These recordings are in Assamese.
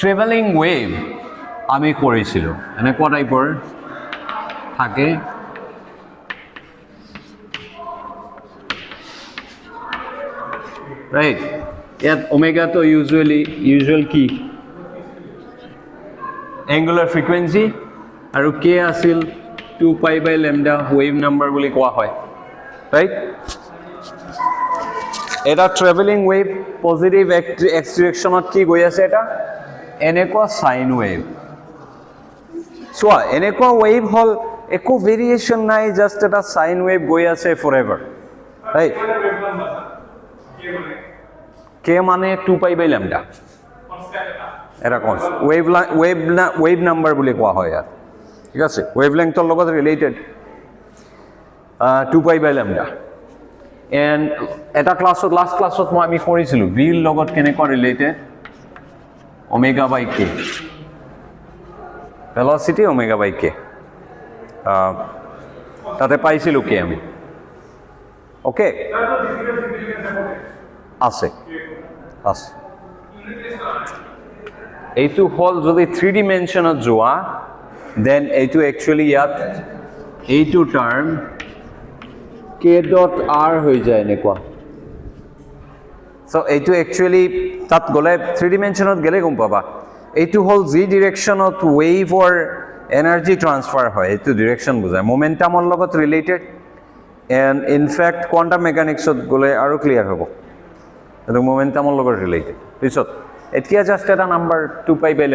ট্ৰেভেলিং ৱেভ আমি কৰিছিলোঁ এনেকুৱা টাইপৰ থাকে ৰাইট ইয়াত ওমেগাটো ইউজুৱেল কি এংগুলাৰ ফ্ৰিকুৱেঞ্চি আৰু কে আছিল 2π/λ ৱেভ নাম্বাৰ বুলি কোৱা হয় ৰাইট এটা ট্ৰেভেলিং ৱেভ পজিটিভ এক্স ডিৰেকশ্যনত কি গৈ আছে এটা এনেকুৱা সাইন ৱেভ চোৱা এনেকুৱা ৱেভ হ'ল একো ভেৰিয়েশ্যন নাই জাষ্ট এটা সাইন ৱেভ গৈ আছে ফৰএভাৰ ৰাইট কে মানে 2π/λ এটা ৱেভ নাম্বাৰ বুলি কোৱা হয় ইয়াত ঠিক আছে ৱেভ লেংথৰ লগত ৰিলেটেড 2π/λ এণ্ড এটা ক্লাছত লাষ্ট ক্লাছত আমি কৰিছিলোঁ ভিৰ লগত কেনেকুৱা ৰিলেটেড ω/k ভেলচিটি ω/k তাতে পাইছিলোঁ কি আমি অ'কে আছে আছে এইটো হ'ল যদি 3 ডিমেনশ্যনত যোৱা দেন এইটো একচুৱেলি ইয়াত এইটো টাৰ্ম k.r হৈ যায় এনেকুৱা চ' এইটো একচুৱেলি তাত গ'লে 3 ডিমেনশ্যনত গ'লে গম পাবা এইটো হ'ল যি ডিৰেকশ্যনত ৱেভৰ এনাৰ্জি ট্ৰান্সফাৰ হয় এইটো ডিৰেকশ্যন বুজায় মোমেণ্টামৰ লগত ৰিলেটেড এণ্ড ইনফেক্ট কোৱাণ্টাম মেকানিক্সত গ'লে আৰু ক্লিয়াৰ হ'ব এইটো মোমেণ্টামৰ লগত ৰিলেটেড পিছত এতিয়া জাষ্ট এটা নাম্বাৰ 2π/λ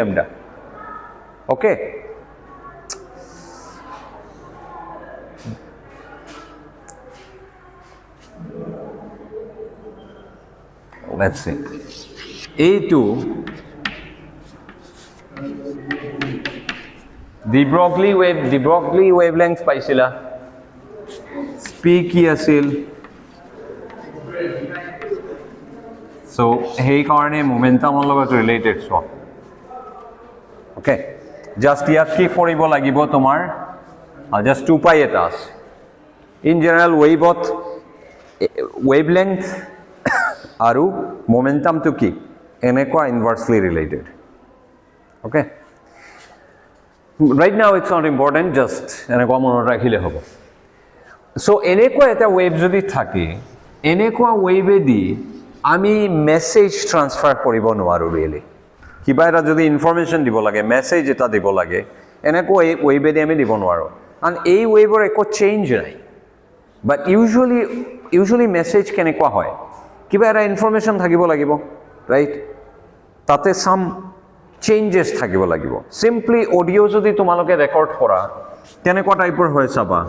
অ'কে let's see এইটো de Broglie wavelength পাইছিলা স্পি কি আছিল so সেই কাৰণে মোমেন্টামৰ লগত ৰিলেটেড চোৱা ওকে জাষ্ট ইয়াত কি কৰিব লাগিব তোমাৰ জাষ্ট 2π এটা আছে ইন জেনেৰেল ৱেভত ৱেভলেংথ আৰু মোমেন্টামটো কি এনেকুৱা inversely related okay right now it's not important just এনেকুৱা মনত ৰাখিলে হ'ব so এনেকুৱা এটা ৱেভ যদি থাকে এনেকুৱা ৱেভেদি আমি মেছেজ ট্ৰান্সফাৰ কৰিব নোৱাৰোঁ ৰিয়েলি কিবা এটা যদি ইনফৰমেশ্যন দিব লাগে মেছেজ এটা দিব লাগে এনেকুৱা ৱেভেদি আমি দিব নোৱাৰোঁ কাৰণ এই ৱেভৰ একো চেঞ্জ নাই বাট ইউজুৱেলি মেছেজ কেনেকুৱা হয় কিবা এটা ইনফৰমেশ্যন থাকিব লাগিব ৰাইট তাতে সাম চেঞ্জেছ থাকিব লাগিব চিম্পলি অডিঅ' যদি তোমালোকে ৰেকৰ্ড কৰা কেনেকুৱা টাইপৰ হয় চাবা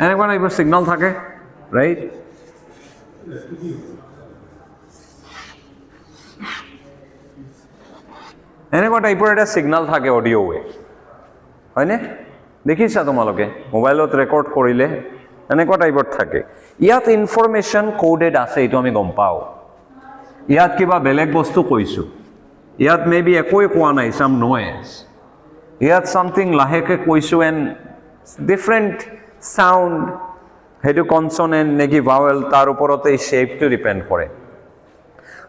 এনেকুৱা টাইপৰ ছিগনেল থাকে ৰাইট এনেকুৱা টাইপৰ এটা ছিগনেল থাকে অডিঅ' ৱে হয়নে দেখিছা তোমালোকে মোবাইলত ৰেকৰ্ড কৰিলে এনেকুৱা টাইপৰ থাকে ইয়াত ইনফৰমেশ্যন কোডেড আছে এইটো আমি গম পাওঁ ইয়াত কিবা বেলেগ বস্তু কৈছোঁ ইয়াত মে বি একোৱে কোৱা নাই চাম নয়েজ ইয়াত চামথিং লাহেকৈ কৈছোঁ এণ্ড ডিফাৰেণ্ট চাউণ্ড সেইটো কনচনেণ্ট নেকি ভাৱেল তাৰ ওপৰতে এই শ্বেপটো ডিপেণ্ড কৰে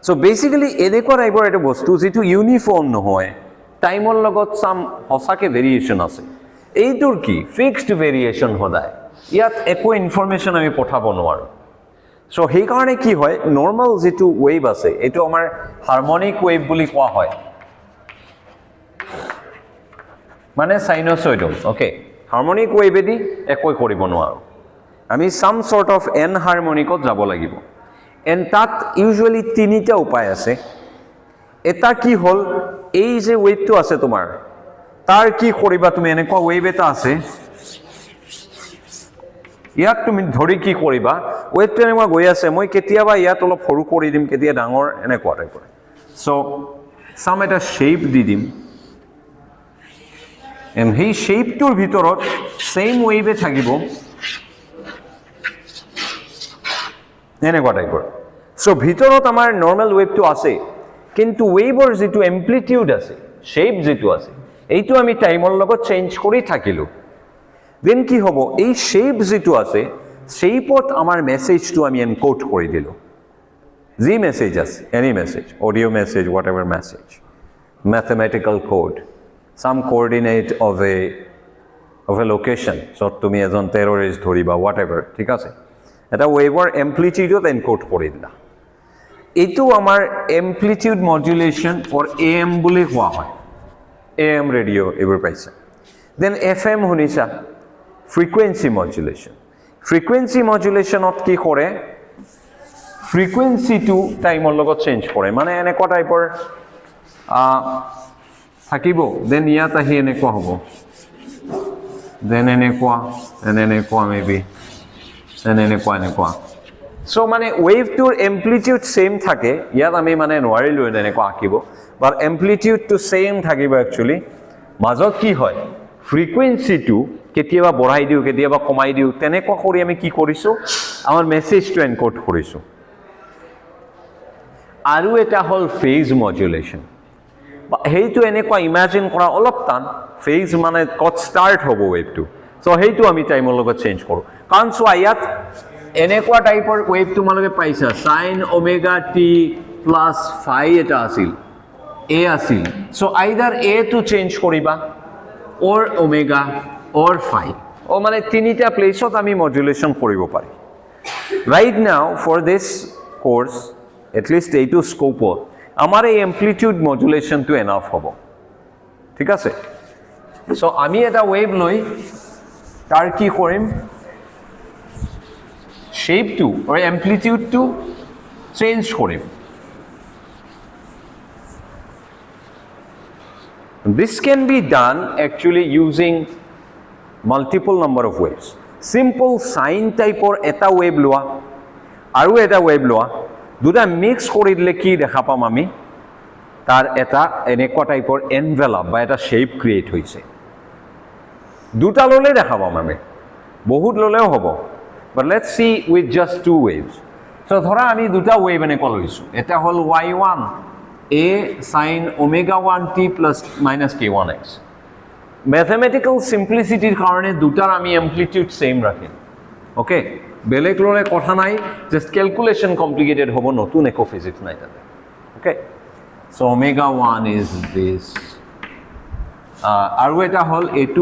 চ' বেচিকেলি এনেকুৱা টাইপৰ এটা বস্তু যিটো ইউনিফৰ্ম নহয় টাইমৰ লগত চাম সঁচাকৈ ভেৰিয়েশ্যন আছে এইটোৰ কি ফিক্সড ভেৰিয়েশ্যন সদায় ইয়াত একো ইনফৰমেশ্যন আমি পঠাব নোৱাৰোঁ চ' সেইকাৰণে কি হয় নৰ্মেল যিটো ৱেভ আছে এইটো আমাৰ হাৰমনিক ৱেভ বুলি কোৱা হয় মানে চাইনছয়েডল অ'কে হাৰমনিক ৱেভেদি একোৱে কৰিব নোৱাৰোঁ আমি চাম চৰ্ট অফ এন হাৰমনিকত যাব লাগিব এণ্ড তাত ইউজুৱেলি 3টা উপায় আছে এটা কি হ'ল এই যে ৱেভটো আছে তোমাৰ তাৰ কি কৰিবা তুমি এনেকুৱা ৱেভ এটা আছে ইয়াক তুমি ধৰি কি কৰিবা ৱেভটো এনেকুৱা গৈ আছে মই কেতিয়াবা ইয়াত অলপ সৰু কৰি দিম কেতিয়া ডাঙৰ এনেকুৱা টাইপৰ চ' চাম এটা শ্বেপ দি দিম এণ্ড সেই শ্বেপটোৰ ভিতৰত ছেইম ৱেভে থাকিব এনেকুৱা টাইপৰ চ' ভিতৰত আমাৰ নৰ্মেল ৱেভটো আছে কিন্তু ৱেভৰ যিটো এম্প্লিটিউড আছে শ্বেপ যিটো আছে এইটো আমি টাইমৰ লগত চেঞ্জ কৰি থাকিলোঁ দেন কি হ'ব এই শ্বেপ যিটো আছে শ্বেপত আমাৰ মেছেজটো আমি এনকোড কৰি দিলোঁ যি মেছেজ আছে any message audio' message what ever message mathematical code চাম কোঅৰ্ডিনেট অফ এ লোকেশ্যন য'ত তুমি এজন টেৰৰিষ্ট ধৰিবা হোৱাট এভাৰ ঠিক আছে এটা ৱেভৰ এম্প্লিটিউডত এনকোড কৰি দিলা এইটো আমাৰ এম্প্লিটিউড মডুলেশ্যন ফৰ AM বুলি কোৱা হয় AM ৰেডিঅ' এইবোৰ পাইছা দেন FM শুনিছা ফ্ৰিকুৱেঞ্চি মডুলেশ্যন ফ্ৰিকুৱেঞ্চি মডুলেশ্যনত কি কৰে ফ্ৰিকুৱেঞ্চিটো টাইমৰ লগত চেঞ্জ কৰে মানে এনেকুৱা টাইপৰ থাকিব দেন ইয়াত আহি এনেকুৱা হ'ব দেন এনেকুৱা মেবি দেন এনেকুৱা চ' মানে ৱেভটোৰ এম্প্লিটিউড ছেইম থাকে ইয়াত আমি মানে নোৱাৰিলোঁ এনেকুৱা আঁকিব বাট এম্প্লিটিউডটো ছেইম থাকিব একচুৱেলি মাজত কি হয় ফ্ৰিকুৱেঞ্চিটো কেতিয়াবা বঢ়াই দিওঁ কেতিয়াবা কমাই দিওঁ তেনেকুৱা কৰি আমি কি কৰিছোঁ আমাৰ মেছেজটো এনকোড কৰিছোঁ আৰু এটা হ'ল ফেজ মডুলেশ্যন সেইটো এনেকুৱা ইমাজিন কৰা অলপ টান ফেজ মানে ক'ত ষ্টাৰ্ট হ'ব ৱেভটো চ' সেইটো আমি টাইমৰ লগত চেঞ্জ কৰোঁ কাৰণ চোৱা ইয়াত এনেকুৱা টাইপৰ ৱেভ তোমালোকে পাইছা sin omega t plus phi এটা আছিল a আছিল চ' আইদাৰ a টো চেঞ্জ কৰিবা or omega or phi মানে তিনিটা প্লেচত আমি মডুলেশ্যন কৰিব পাৰি right now for this course at least এইটো স্কোপত আমাৰ এই এম্প্লিটিউড মডুলেশ্যনটো এনাফ হ'ব ঠিক আছে চ' আমি এটা ৱেভ লৈ তাৰ কি কৰিম শ্বেপটো আৰু এম্প্লিটিউডটো চেঞ্জ কৰিম This can be done actually using multiple number of waves. Simple sine type or eta wave loa, aru eta wave loa, duta mix kori dile ki dekha pam ami, tar eta enekwa type or envelope ba eta shape create hoise. Duta lole dekha pam ami, bahut loleo hobo. But let's see with just two waves. So dhora ami duta wave enekwa loisu. Eta hol y1. A sin omega 1t plus minus k1x. Mathematical simplicity karone dutar ami amplitude same rakhin. Okay? Belek lore kotha nai just calculation complicated hobo notun eko physics nai tate. Okay? So omega 1 is this. Aru eta hol a2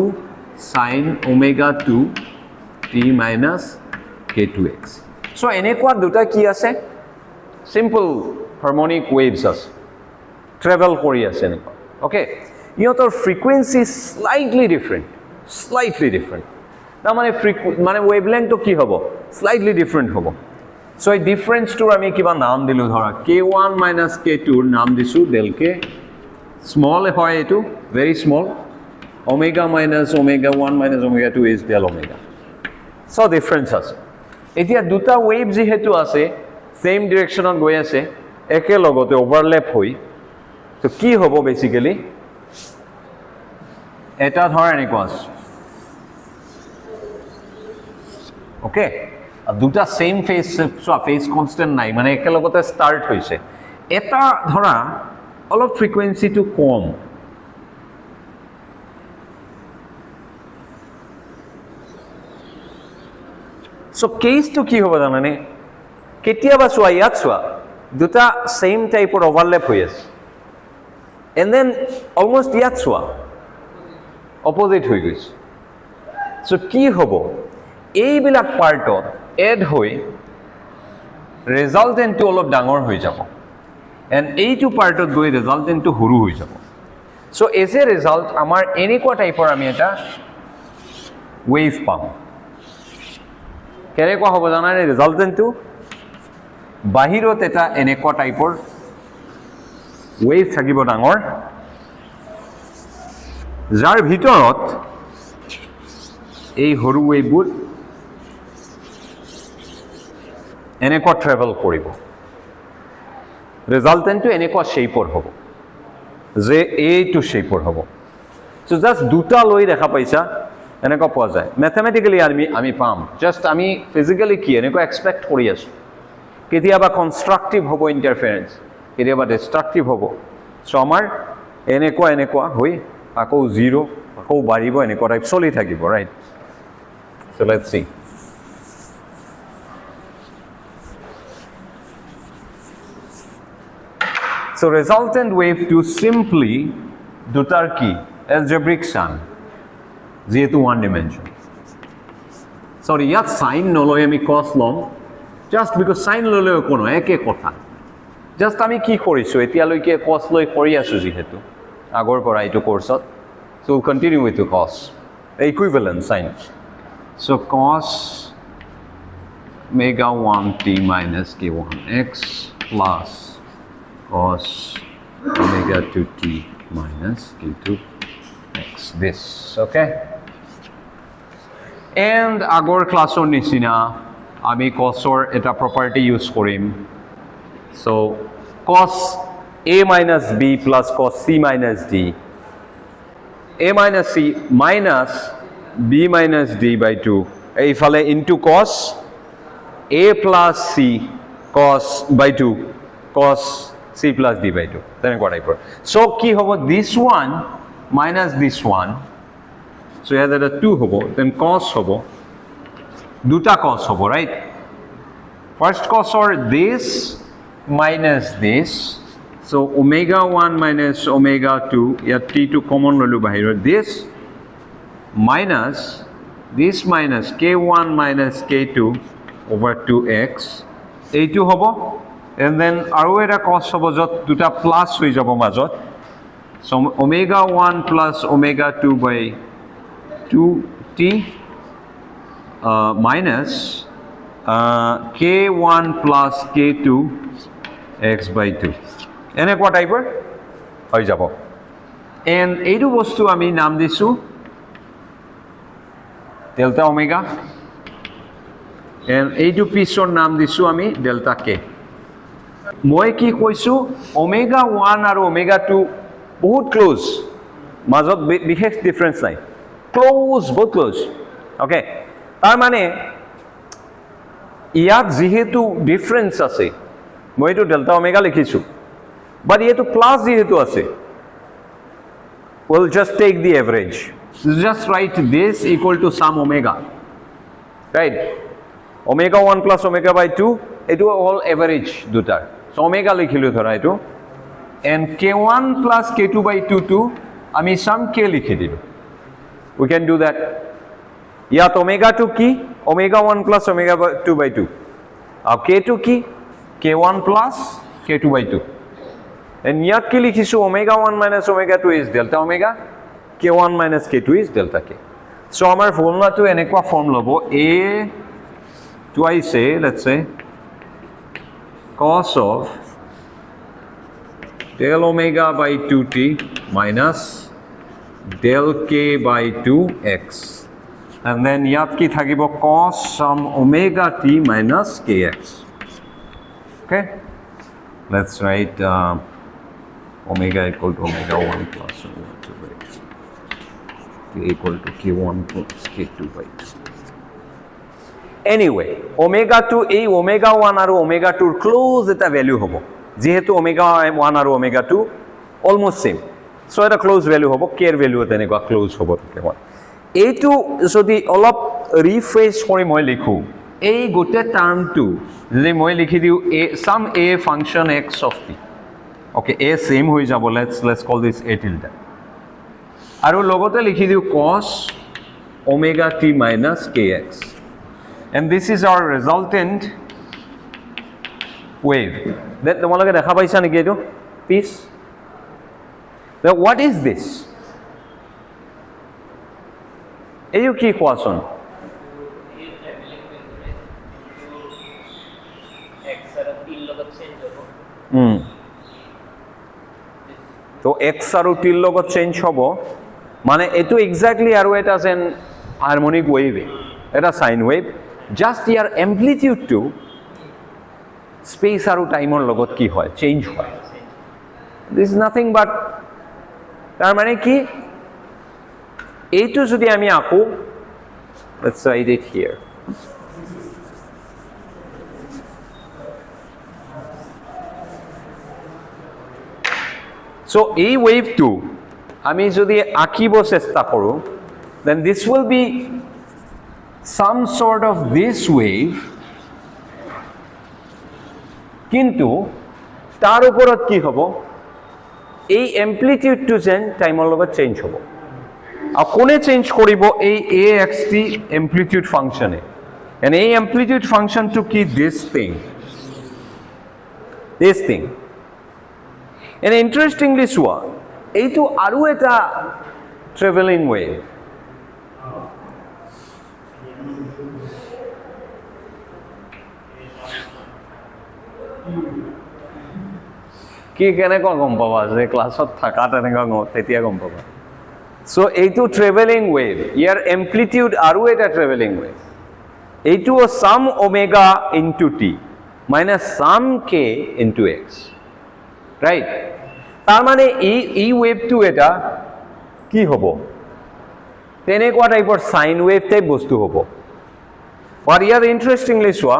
sin omega 2 t minus k2x. So enekwa duta ki ase? Simple harmonic waves ase. Travel কৰি আছে এনেকুৱা ওকে ইহঁতৰ ফ্ৰিকুৱেঞ্চি স্লাইটলি ডিফাৰেণ্ট তাৰমানে মানে ৱেভলেংথটো কি হ'ব স্লাইটলি ডিফাৰেণ্ট হ'ব চ' এই ডিফাৰেঞ্চটোৰ আমি কিবা নাম দিলোঁ ধৰা k1 মাইনাছ k2ৰ নাম দিছোঁ ডেল কে স্মল হয় এইটো very small omega minus omega 1 minus omega 2 is del omega so' difference আছে এতিয়া দুটা ৱেভ যিহেতু আছে ছেইম ডিৰেকশ্যনত গৈ আছে একেলগতে অভাৰলেপ হৈ তো কি হ'ব বেসিক্যালি এটা ধৰ এনেকুৱা ওকে দুটা সেম ফেজ সোয়া ফেজ কনস্ট্যান্ট নাই মানে একেলগতে স্টার্ট হৈছে এটা ধৰা অলপ ফ্ৰিকুৱেঞ্চিটো কম সো কেসটো কি হ'ব জানানে কেতিয়াবা সোয়া ইয়াত সোয়া দুটা সেম টাইপৰ ওভাৰল্যাপ হৈ আছে and then almost ইয়াত সোয়া অপোজিট হৈ গৈছে সো কি হ'ব এইবিলাক পাৰ্টত এড হৈ ৰিজাল্টেন্টটো অলপ ডাঙৰ হৈ যাব এণ্ড এইটো পাৰ্টত গৈ ৰিজাল্টেন্টটো সৰু হৈ যাব সো এজ এ ৰিজাল্ট আমাৰ এনেকুৱা টাইপৰ আমি এটা ৱেভ পাম কেনেকুৱা হ'ব জানানে ৰিজাল্টেন্টটো বাহিৰত এটা এনেকুৱা টাইপৰ ৱেভ থাকিব ডাঙৰ যাৰ ভিতৰত এই সৰু ৱেভবোৰ এনেকুৱা ট্ৰেভেল কৰিব ৰিজাল্টেন্টটো এনেকুৱা শেপৰ হ'ব যে এইটো শেপৰ হ'ব সো জাস্ট দুটা লৈ দেখা পাইছা এনেকুৱা পোৱা যায় মেথমেটিক্যালি আমি পাম জাস্ট আমি ফিজিক্যালি কি এনেকুৱা এক্সপেক্ট কৰি আছো কেতিয়াবা কনষ্ট্ৰাকটিভ হ'ব ইণ্টাৰফেৰেন্স কেতিয়াবা ডিষ্ট্ৰাকটিভ হ'ব সো আমাৰ এনেকুৱা হৈ আকৌ জিৰ' আকৌ বাঢ়িব এনেকুৱা টাইপ চলি থাকিব right so let's see So resultant wave to simply দুটাৰ কি algebraic sum যেহেতু one dimension. Sorry, ইয়াত sin নলয় আমি cos লম just because sin ললেও কোনো একে কথা just আমি কি কৰিছো এতিয়ালৈকে cos লৈ কৰি আছো যেহেতু আগৰ পৰা এইটো কোৰ্সত so we'll continue with the cos equivalent sin. So cos omega 1 t minus k1x plus cos omega 2t minus k2x this, okay? And আগৰ ক্লাছৰ নিচিনা আমি cosৰ এটা property use কৰিম. So cos a minus b plus cos c minus d, a minus c minus b minus d by 2 এইফালে into cos a plus c cos by 2 cos c plus d by 2 তেনেকুৱা টাইপৰ. So কি হ'ব this one minus this one, so ইয়াত এটা 2 হ'ব, then cos হ'ব, দুটা cos হ'ব, right? First cos or this minus this, so omega 1 minus omega 2 ইয়াত t to common ললো বাহিৰত, this minus this minus k1 minus k2 over 2x এইটো হ'ব, and then আৰু এটা cos হ'ব যত দুটা প্লাস হৈ যাব মাজত, so omega 1 plus omega 2 by 2t minus k1 plus k2 x by 2 এনেকুৱা টাইপৰ হৈ যাব. and এইটো বস্তু আমি নাম দিছো delta omega, and এইটো পিছৰ নাম দিছো আমি delta k. মই কি কৈছো omega 1 আৰু omega 2 বহুত ক্লোজ, মাজত বিশেষ ডিফাৰেন্স নাই, ক্লোজ, বহুত ক্লোজ, ওকে? তাৰ মানে ইয়াত যেহেতু ডিফাৰেন্স আছে মই এইটো ডেল্টা ওমেগা লিখিছো, বাট এইটো প্লাস যেহেতু আছে we'll just take the average, just write this equal to some omega, right? omega 1 plus omega by 2 এইটো all average দুটাৰ, so omega লিখিলো ধৰা এইটো, and k1 plus k2 by 2 to আমি some k লিখি দিলো, we can do that. ইয়াত omega 2 কি omega 1 plus omega 2 by 2 আৰু k2 কি k1 plus k2 by 2, and ইয়াত কি লিখিছো omega 1 minus omega 2 is delta omega, k1 minus k2 is delta k. so আমাৰ ফৰ্মুলাটো এনেকুৱা ফৰ্ম লব a twice a, let's say cos of del omega by 2t minus del k by 2x, and then ইয়াত কি থাকিব cos some omega t minus kx, okay? Let's write omega equal to omega 1 plus omega 2 by 2, k equal to k1 plus k2 by 2. Anyway, omega 2 এই omega 1 আৰু omega 2 ক্লোজ এটা ভ্যালু হ'ব, যেহেতু omega 1 আৰু omega 2 অলমোস্ট সেম, সো এটা ক্লোজ ভ্যালু হ'ব, k এর ভ্যালু তেনেকুৱা ক্লোজ হ'ব কেৱল। এইটো যদি অলপ ৰিফ্ৰেশ কৰি মই লিখো এই গোটে টার্মটো যদি মই লিখি দিও a some a function x of t, okay, a same হৈ যাব, let's call this a tilde, আৰু লগতে লিখি দিও cos omega t minus kx, and this is our resultant wave. That তোমালোকে দেখা পাইছা নেকি এইটো piece? Now what is this? এইটো কি কোৱাচোন? তো x আৰু t ৰ লগত চেঞ্জ হ'ব, মানে এইটো এক্স্যাক্টলি আৰু এটা যেন হাৰমোনিক ওয়েভ, এটা সাইন ওয়েভ, জাস্ট ইয়াৰ এমপ্লিটিউডটো স্পেস আৰু টাইমৰ লগত কি হয় চেঞ্জ হয়, দিস নাথিং বাট, তার মানে কি এইটো যদি আমি আঁকো, let's write it here, so এই ওয়েভটো আমি যদি আঁকিব চেষ্টা কৰো, then this will be some sort of this wave, কিন্তু তার উপৰত কি হ'ব এই এম্প্লিটিউডটো যেন টাইমৰ লগত চেঞ্জ হ'ব আৰু কোনে চেঞ্জ কৰিব এই axt এম্প্লিটিউড ফাংচনে এণ্ড এই এম্প্লিটিউড ফাংচনটো কি দিছ থিং এণ্ড ইণ্টাৰেষ্টিংলি চোৱা এইটো আৰু এটা ট্ৰেভেলিং ৱেভ কি কেনেকুৱা গম পাবা যে ক্লাছত থাকা তেনেকুৱা তেতিয়া গম পাবা সো এইটো ট্ৰেভেলিং ৱেভ ইয়াৰ এম্প্লিটিউড আৰু এটা ট্ৰেভেলিং ৱেভ এইটো সাম ওমেগা ইনটু টি মাইনাছ সাম কে ইনটু এক্স ৰাইট তাৰ মানে এই ৱেভটো এটা কি হ'ব তেনেকুৱা টাইপৰ সাইন ৱেভ টাইপ বস্তু হ'ব আৰু ইয়াৰ ইণ্টাৰেষ্টিংলি চোৱা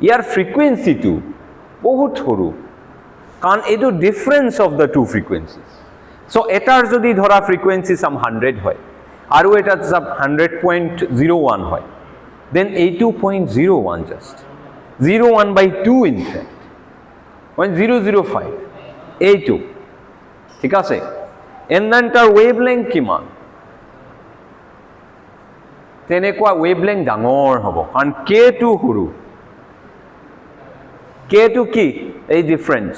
ইয়াৰ ফ্ৰিকুৱেঞ্চিটো বহুত সৰু কাৰণ এইটো difference of the two frequencies so এটাৰ যদি ধৰা ফ্ৰিকুৱেঞ্চি সাম 100 হয় আৰু এটা সাম 100.01 হয় দেন 82.01 জাষ্ট 01/2 ইন ফ্যাক্ট 0.005 এইটো ঠিক আছে এণ্ড দেন তাৰ ৱেভলেংথ কিমান তেনেকুৱা ৱেভলেংথ ডাঙৰ হ'ব কাৰণ k2 সৰু k2 কি এই ডিফাৰেঞ্চ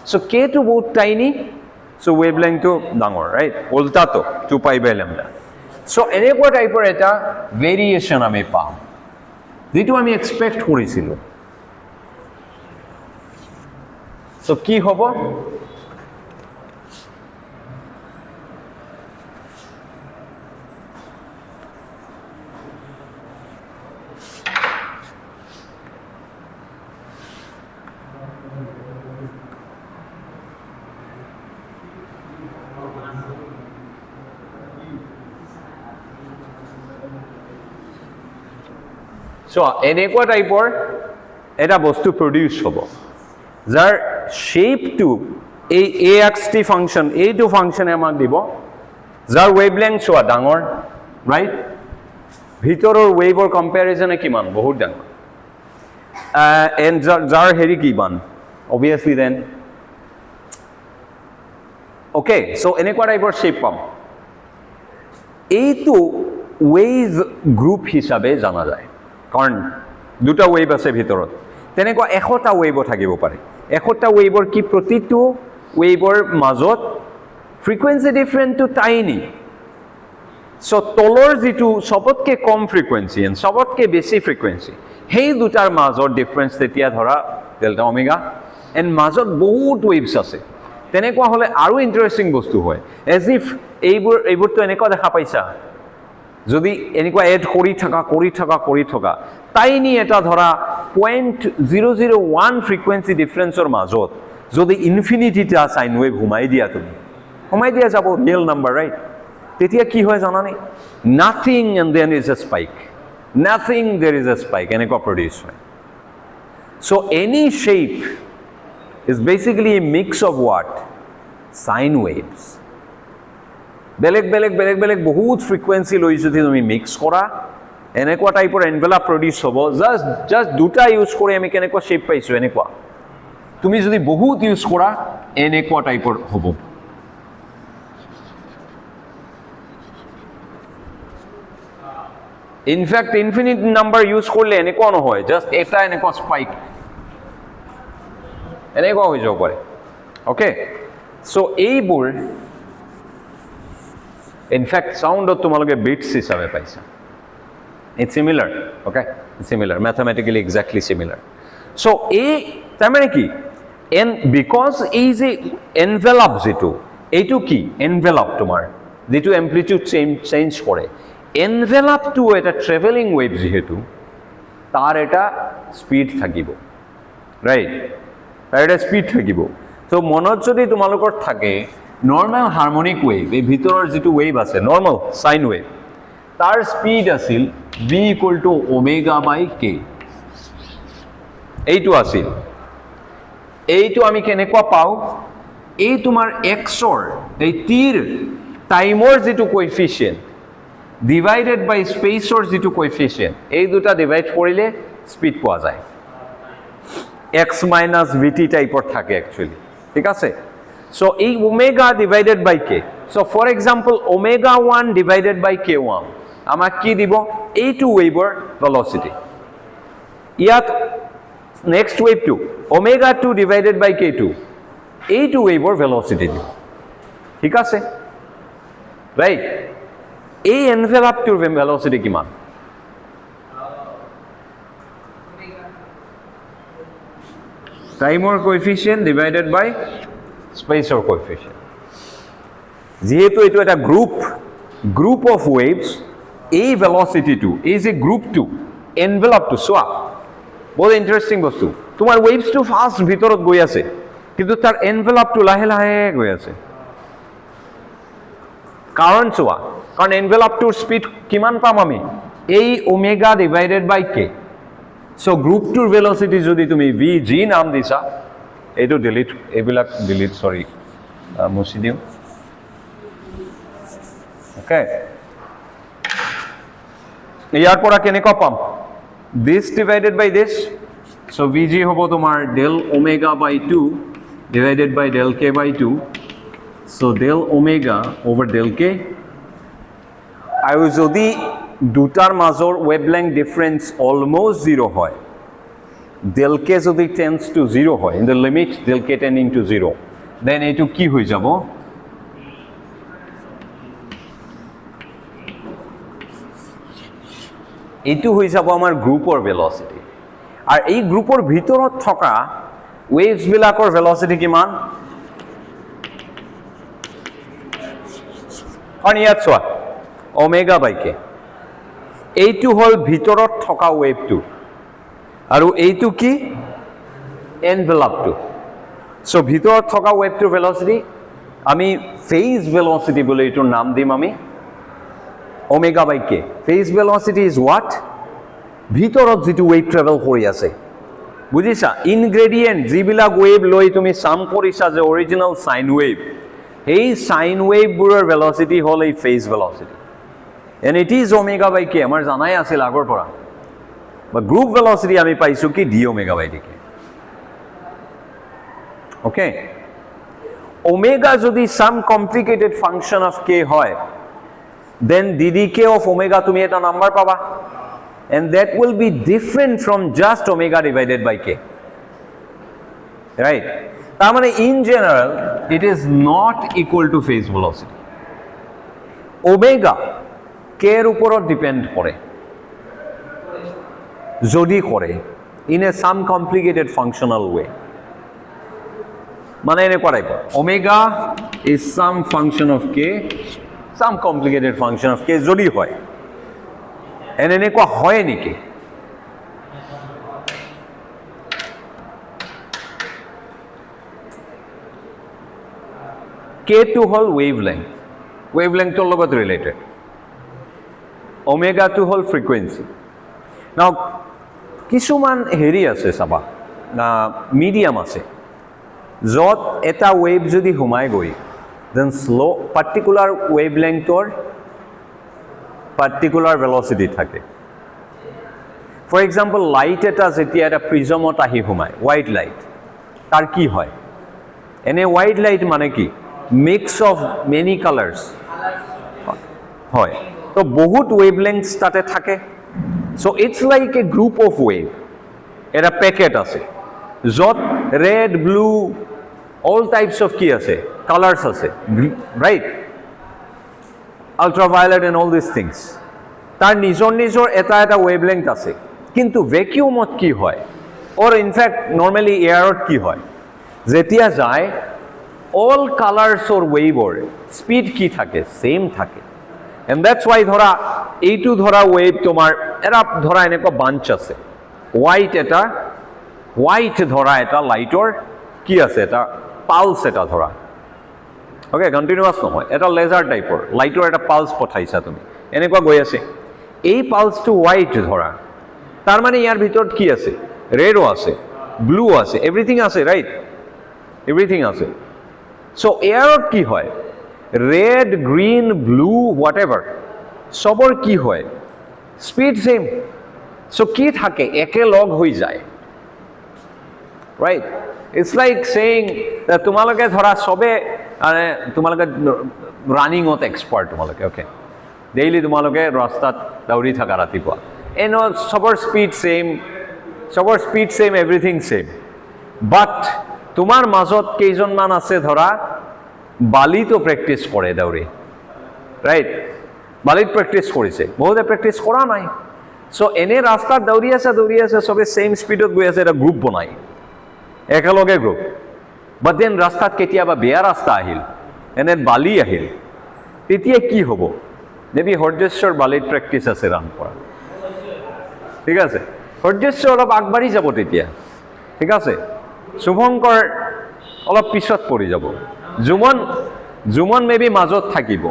সো k2 বহুত টাইনি সো ৱেভলেংথটো ডাঙৰ ৰাইট উল্টাটো 2π/λ সো এনেকুৱা টাইপৰ এটা ভেৰিয়েশ্যন আমি পাম যেটো আমি এক্সপেক্ট কৰিছিলোঁ সো কি হ'ব সো এনেকুৱা টাইপৰ এটা বস্তু প্ৰডিউচ হ'ব যাৰ শেপটো এই axt ফাংচন এইটো ফাংচনে আমাক দিব যাৰ ৱেভলেংথ চোৱা ডাঙৰ ৰাইট ভিতৰৰ ৱেভৰ কম্পেৰিজনে কিমান বহুত ডাঙৰ এণ্ড যাৰ হেৰি কিমান অবভিয়াছলি দেন অ'কে সো এনেকুৱা টাইপৰ শেপ পাম এইটো ৱেভ গ্ৰুপ হিচাপে জনা যায় কাৰণ দুটা ৱেভ আছে ভিতৰত তেনেকুৱা 100টা ৱেভো থাকিব পাৰে 100টা ৱেভৰ কি প্ৰতিটো ৱেভৰ মাজত ফ্ৰিকুৱেঞ্চি ডিফাৰেন্সটো টাইনি সো তলৰ যিটো সবতকে কম ফ্ৰিকুৱেঞ্চি এণ্ড সবতকে বেছি ফ্ৰিকুৱেঞ্চি সেই দুটাৰ মাজৰ ডিফাৰেন্স তেতিয়া ধৰা ডেল্টা ওমেগা এণ্ড মাজত বহুত ৱেভছ আছে তেনেকুৱা হ'লে আৰু ইণ্টাৰেষ্টিং বস্তু হয় এজ ইফ এইবোৰতো এনেকুৱা দেখা পাইছা যদি এনেকুৱা এড কৰি থকা টাইনি এটা ধৰা 0.001 ফ্ৰিকুৱেঞ্চি ডিফাৰেন্সৰ মাজত যদি ইনফিনিটিটা সাইন ৱেভ ঘুমাই দিয়া যাব ৰিয়েল নাম্বাৰ ৰাইট তেতিয়া কি হয় জানানে nothing and then is a spike nothing there is a spike এনেকুৱা প্ৰডিউচ হয় so any shape is basically a mix of what sine waves বেলেগ বহুত ফ্ৰিকুৱেঞ্চি লৈ যদি তুমি মিক্স কৰা এনেকুৱা টাইপৰ এনভেলাপ প্ৰডিউচ হ'ব জাষ্ট দুটা ইউজ কৰি আমি কেনেকুৱা শেপ পাইছোঁ এনেকুৱা তুমি যদি বহুত ইউজ কৰা এনেকুৱা টাইপৰ হ'ব ইনফ্যাক্ট ইনফিনিট নাম্বাৰ ইউজ কৰিলে এনেকুৱা নহয় জাষ্ট এটা এনেকুৱা স্পাইক এনেকুৱা হৈ যাব পাৰে অ'কে সো এইবোৰ ইনফ্যাক্ট সাউন্ডত তোমালোকে বিটস হিচাপে পাইছা it's similar okay it's similar mathematically exactly similar so তার মানে কি and because is a envelope যেটো এইটো কি envelope তোমার যেটো amplitude change করে envelope to এটা traveling wave যেহেতু তার এটা স্পিড থাকিব রাইট তার এটা স্পিড থাকিব তো মনত যদি তোমালোকৰ থাকে নৰ্মাল হাৰমোনিক ওয়েভ এই ভিতৰৰ যেটো ওয়েভ আছে নর্মাল সাইন ওয়েভ তার স্পিড আছিল v = ω/k এইটো আছিল এইটো আমি কেনেকুৱা পাও এই তোমাৰ xৰ এই টিৰ টাইমৰ যেটো কোএফিচিয়েন্ট ডিভাইডেড বাই স্পেসৰ যেটো কোএফিচিয়েন্ট এই দুটা ডিভাইড কৰিলে স্পিড পোৱা যায় x - vt টাইপৰ থাকে একচুয়ালি ঠিক আছে So এই omega divided by k. So for example omega 1 divided by k1 আমাক কি দিব এইটো ওয়েভৰ velocity ইয়াত next wave 2 omega 2 divided by k2 এইটো ওয়েভৰ velocity দিব ঠিক আছে right এই envelope টোৰ velocity কিমান টাইমৰ coefficient divided by spacer coefficient যেহেতু এটো এটা group of waves এই velocity টো is a group 2 envelope টো সোয়া বহুত ইন্টারেস্টিং বস্তু তোমার waves টো ফাস্ট ভিতৰত গৈ আছে কিন্তু তাৰ envelope টো লাহে লাহে গৈ আছে কাৰণ সোয়া কাৰণ envelope টোৰ স্পিড কিমান পাম আমি এই ওমেগা ডিভাইডেড বাই k so group 2 velocity যদি তুমি vg নাম দিছা এইটো delete sorry মুছি দিও okay ইয়াৰ পৰা কেনেকৈ পাম this divided by this so vg হ'ব তোমাৰ del omega by 2 divided by del k by 2 so del omega over del k আৰু যদি দুটাৰ মাজৰ wavelength difference almost 0 হয় del k যদি tends to 0 হয় in the limit del k tending to 0 then এইটো কি হৈ যাব এইটো হৈ যাব আমাৰ গ্ৰুপৰ velocity আৰু এই গ্ৰুপৰ ভিতৰত থকা waves বিলাকৰ velocity কিমান কাৰণ ইয়াত চোৱা omega by k এইটো হল ভিতৰত থকা wave টো আৰু এইটো কি envelope টো so ভিতৰত থকা wave টোৰ velocity আমি phase velocity বুলি এটোৰ নাম দিম আমি omega by k phase velocity is what ভিতৰত যেটো wave travel কৰি আছে বুজিছা ingredient যিবিলাক wave লৈ তুমি সাম কৰিছা যে original sine wave এই sine wave বোৰৰ velocity হল এই phase velocity and it is omega by k আমাৰ জানাই আছিল আগৰ পৰা বা group velocity আমি পাইছো কি d omega by dk okay omega যদি some complicated function of k হয় then ddk of omega তুমি এটা নাম্বার পাবা and that will be different from just omega divided by k right তার মানে in general it is not equal to phase velocity omega k এর উপৰত ডিপেন্ড কৰে যদি কৰে in a some complicated functional way মানে এনে করাইব omega is some function of k some complicated function of k যদি হয় এনে কোৱা হয় নেকি k2 হল wavelength ৰ লগত related omega 2 হল frequency now কিছুমান হেৰি আছে চাবা না মিডিয়াম আছে যত এটা wave যদি হুমাই গৈ then slow particular wavelength or particular velocity থাকে for example light eta jetia eta prism ot ahi humai white light tar ki hoy ene white light mane ki mix of many colors hoy to bahut wavelengths tate thake so it's like a group of wave eta packet ase jot red blue all types of ki ase colors ase right ultraviolet and all these things tar nijor eta wavelength ase kintu vacuum ot ki hoy or in fact normally air ot ki hoy jetia jay all colors or wave or speed ki thake same thake and that's why dhora eitu dhora wave tomar era dhora eneko bunch ase white dhora eta light or ki ase eta pulse eta dhora okay continuous নহয় এটা লেজার টাইপৰ লাইটৰ এটা পালস পঠাইছা তুমি এনেকুৱা গৈ আছে এই পালসটো হোয়াইট ধৰা তাৰ মানে ইয়াৰ ভিতৰত কি আছে ৰেডও আছে ব্লু আছে এভৰিথিং আছে ৰাইট এভৰিথিং আছে সো এয়াৰত কি হয় red green blue whatever সবৰ কি হয় স্পিড সেম সো কি থাকে একে লগ হৈ যায় right it's like saying তোমালোকে ধৰা চবে মানে তোমালোকে ৰানিঙত এক্সপাৰ্ট তোমালোকে অ'কে ডেইলি তোমালোকে ৰাস্তাত দৌৰি থাকা ৰাতিপুৱা চবৰ স্পীড ছেইম এভৰিথিং ছেইম বাট তোমাৰ মাজত কেইজনমান আছে ধৰা বালিতো প্ৰেক্টিছ কৰে দৌৰি ৰাইট বালিত প্ৰেক্টিছ কৰিছে বহুতে প্ৰেক্টিছ কৰা নাই চ' এনে ৰাস্তাত দৌৰি আছে চবে ছেইম স্পীডত গৈ আছে এটা গ্ৰুপ বনাই একেলগে গ্ৰুপ বাট দেন ৰাস্তাত কেতিয়াবা বেয়া ৰাস্তা আহিল এনে বালি আহিল তেতিয়া কি হ'ব মেবি হৰ্যেশ্বৰ বালিত প্ৰেক্টিছ আছে ৰান কৰা ঠিক আছে হৰ্যেশ্বৰ অলপ আগবাঢ়ি যাব তেতিয়া ঠিক আছে শুভংকৰ অলপ পিছত পৰি যাব জুমন মেবি মাজত থাকিব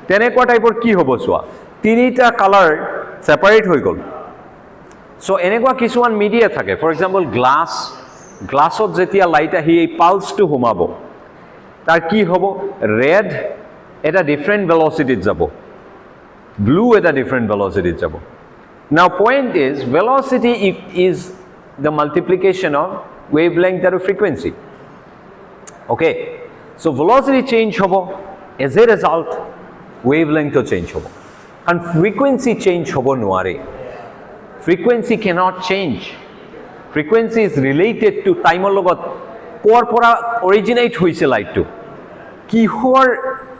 তেনেকুৱা টাইপৰ কি হ'ব চোৱা তিনিটা কালাৰ ছেপাৰেট হৈ গ'ল চ' এনেকুৱা কিছুমান মিডিয়া থাকে ফৰ এক্সাম্পল গ্লাছত যেতিয়া লাইট আহি এই পালছটো সোমাব তাৰ কি হ'ব ৰেড এটা ডিফাৰেণ্ট ভেলচিটিত যাব ব্লু এটা ডিফাৰেণ্ট ভেলচিটিত যাব now point is velocity is the multiplication of wavelength আৰু frequency okay so' velocity change হ'ব এজ এ ৰিজাল্ট ৱেভলেংথো চেঞ্জ হ'ব কাৰণ ফ্ৰিকুৱেঞ্চি চেঞ্জ হ'ব নোৱাৰে frequency cannot change frequency is related to টাইমৰ লগত ক'ৰ পৰা অৰিজিনেট হৈছে লাইটটো কিহৰ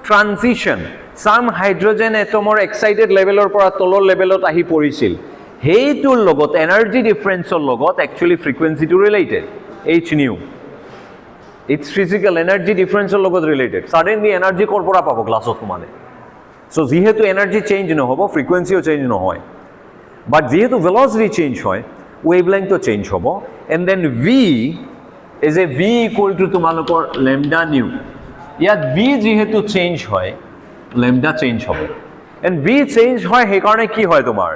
ট্ৰানজিশ্যন চাম হাইড্ৰজেন এটমৰ এক্সাইটেড লেভেলৰ পৰা তলৰ লেভেলত আহি পৰিছিল সেইটোৰ লগত এনাৰ্জি ডিফাৰেঞ্চৰ লগত একচুৱেলি ফ্ৰিকুৱেঞ্চিটো related h nu it's physical energy ডিফাৰেঞ্চৰ লগত ৰিলেটেড ছাডেনলি এনাৰ্জি ক'ৰ পৰা পাব গ্লাছত সোমালে চ' যিহেতু এনাৰ্জি চেঞ্জ নহ'ব ফ্ৰিকুৱেঞ্চিও চেঞ্জ নহয় বাট যিহেতু ভেলচিটি চেঞ্জ হয় ৱেভলেংথটো চেঞ্জ হ'ব and then V is a V equal to তোমালোকৰ লেমডা নিউ ইয়াত ভি যিহেতু চেঞ্জ হয় লেমডা চেঞ্জ হ'ব এণ্ড ভি চেঞ্জ হয় সেইকাৰণে কি হয় তোমাৰ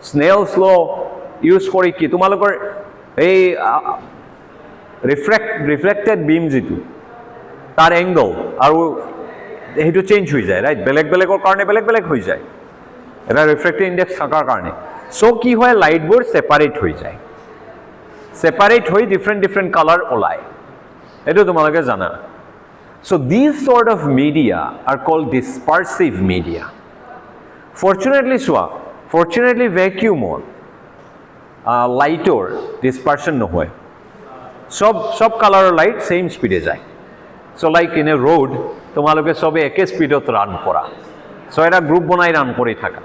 স্নেলছ ল ইউজ কৰি কি তোমালোকৰ এই ৰিফ্লেক্টেড বিম যিটো তাৰ এংগল আৰু সেইটো চেঞ্জ হৈ যায় ৰাইট বেলেগৰ কাৰণে বেলেগ হৈ যায় এটা ৰিফ্ৰেক্টিভ ইণ্ডেক্স থকাৰ কাৰণে চ' কি হয় লাইটবোৰ ছেপাৰেট হৈ যায় ছেপাৰেট হৈ ডিফাৰেণ্ট কালাৰ ওলায় এইটো তোমালোকে জানা so' this sort of media are called dispersive media fortunately ভেকিউমত লাইটৰ ডিছপাৰ্চন নহয় সব কালাৰৰ লাইট ছেইম স্পীডে যায় so' like in a road তোমালোকে চবে একে স্পীডত ৰান কৰা চ' এটা গ্ৰুপ বনাই ৰান কৰি থাকা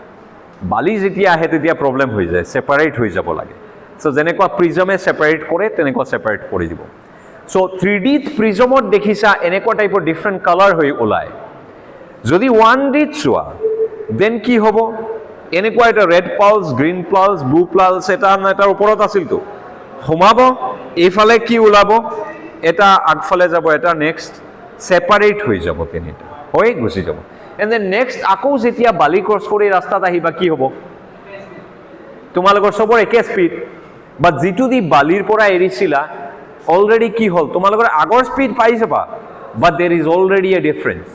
বালি যেতিয়া আহে তেতিয়া প্ৰব্লেম হৈ যায় ছেপাৰেট হৈ যাব লাগে চ' যেনেকুৱা প্ৰিজমে ছেপাৰেট কৰে তেনেকুৱা ছেপাৰেট কৰি দিব চ' 3Dত প্ৰিজমত দেখিছা এনেকুৱা টাইপৰ ডিফাৰেণ্ট কালাৰ হৈ ওলায় যদি 1Dত চোৱা দেন কি হ'ব এনেকুৱা এটা red pulse green pulse blue pulse এটাৰ ওপৰত আছিলতো সোমাব এইফালে কি ওলাব এটা আগফালে যাব এটা নেক্সট ছেপাৰেট হৈ যাব তিনিটা হৈ গুচি যাব এণ্ড দেন নেক্সট আকৌ যেতিয়া বালি ক্ৰছ কৰি ৰাস্তাত আহিবা কি হ'ব তোমালোকৰ চবৰ একে স্পীড বাট যিটো দি বালিৰ পৰা এৰিছিলা অলৰেডি কি হ'ল তোমালোকৰ আগৰ স্পীড পাই যাবা but there is already a difference